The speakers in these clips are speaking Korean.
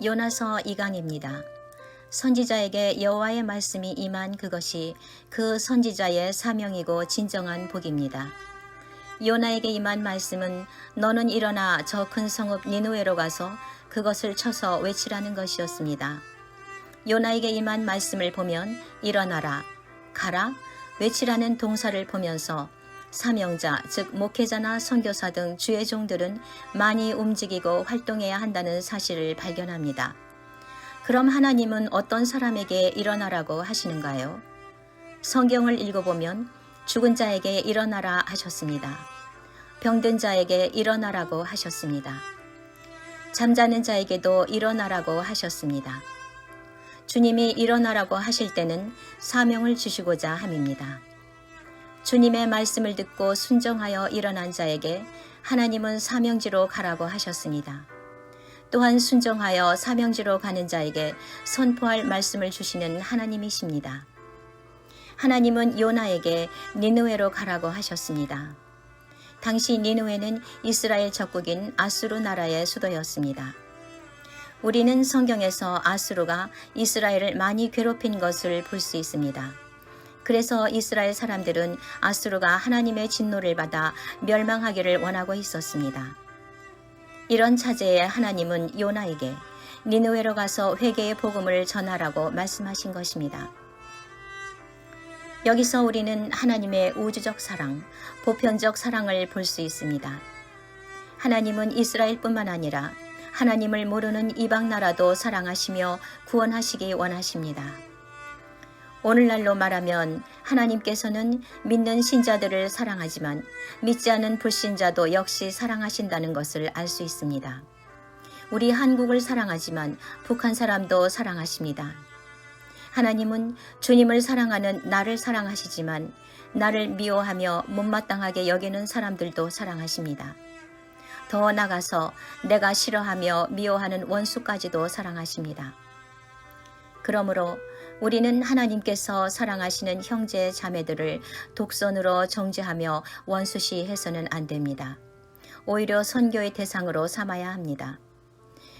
요나서 2강입니다. 선지자에게 여호와의 말씀이 임한 그것이 그 선지자의 사명이고 진정한 복입니다. 요나에게 임한 말씀은 너는 일어나 저 큰 성읍 니느웨로 가서 그것을 쳐서 외치라는 것이었습니다. 요나에게 임한 말씀을 보면 일어나라, 가라, 외치라는 동사를 보면서 사명자, 즉 목회자나 선교사 등 주의 종들은 많이 움직이고 활동해야 한다는 사실을 발견합니다. 그럼 하나님은 어떤 사람에게 일어나라고 하시는가요? 성경을 읽어보면 죽은 자에게 일어나라 하셨습니다. 병든 자에게 일어나라고 하셨습니다. 잠자는 자에게도 일어나라고 하셨습니다. 주님이 일어나라고 하실 때는 사명을 주시고자 함입니다. 주님의 말씀을 듣고 순종하여 일어난 자에게 하나님은 사명지로 가라고 하셨습니다. 또한 순종하여 사명지로 가는 자에게 선포할 말씀을 주시는 하나님이십니다. 하나님은 요나에게 니느웨로 가라고 하셨습니다. 당시 니느웨는 이스라엘 적국인 아수르 나라의 수도였습니다. 우리는 성경에서 아수르가 이스라엘을 많이 괴롭힌 것을 볼 수 있습니다. 그래서 이스라엘 사람들은 아수르가 하나님의 진노를 받아 멸망하기를 원하고 있었습니다. 이런 차제에 하나님은 요나에게 니느웨로 가서 회개의 복음을 전하라고 말씀하신 것입니다. 여기서 우리는 하나님의 우주적 사랑, 보편적 사랑을 볼 수 있습니다. 하나님은 이스라엘뿐만 아니라 하나님을 모르는 이방 나라도 사랑하시며 구원하시기 원하십니다. 오늘날로 말하면 하나님께서는 믿는 신자들을 사랑하지만 믿지 않은 불신자도 역시 사랑하신다는 것을 알 수 있습니다. 우리 한국을 사랑하지만 북한 사람도 사랑하십니다. 하나님은 주님을 사랑하는 나를 사랑하시지만 나를 미워하며 못마땅하게 여기는 사람들도 사랑하십니다. 더 나아가서 내가 싫어하며 미워하는 원수까지도 사랑하십니다. 그러므로 우리는 하나님께서 사랑하시는 형제 자매들을 독선으로 정죄하며 원수시해서는 안 됩니다. 오히려 선교의 대상으로 삼아야 합니다.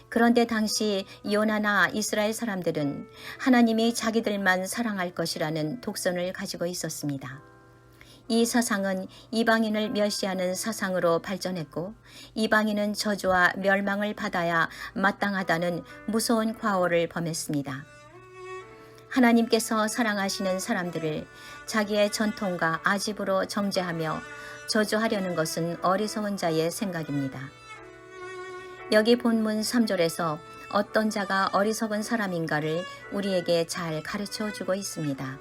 그런데 당시 요나나 이스라엘 사람들은 하나님이 자기들만 사랑할 것이라는 독선을 가지고 있었습니다. 이 사상은 이방인을 멸시하는 사상으로 발전했고 이방인은 저주와 멸망을 받아야 마땅하다는 무서운 과오를 범했습니다. 하나님께서 사랑하시는 사람들을 자기의 전통과 아집으로 정죄하며 저주하려는 것은 어리석은 자의 생각입니다. 여기 본문 3절에서 어떤 자가 어리석은 사람인가를 우리에게 잘 가르쳐주고 있습니다.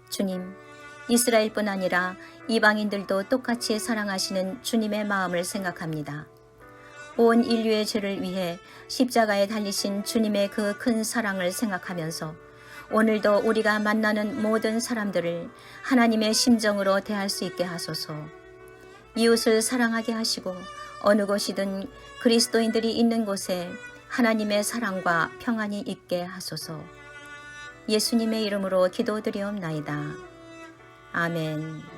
주님, 이스라엘뿐 아니라 이방인들도 똑같이 사랑하시는 주님의 마음을 생각합니다. 온 인류의 죄를 위해 십자가에 달리신 주님의 그 큰 사랑을 생각하면서 오늘도 우리가 만나는 모든 사람들을 하나님의 심정으로 대할 수 있게 하소서. 이웃을 사랑하게 하시고 어느 곳이든 그리스도인들이 있는 곳에 하나님의 사랑과 평안이 있게 하소서. 예수님의 이름으로 기도드리옵나이다. 아멘.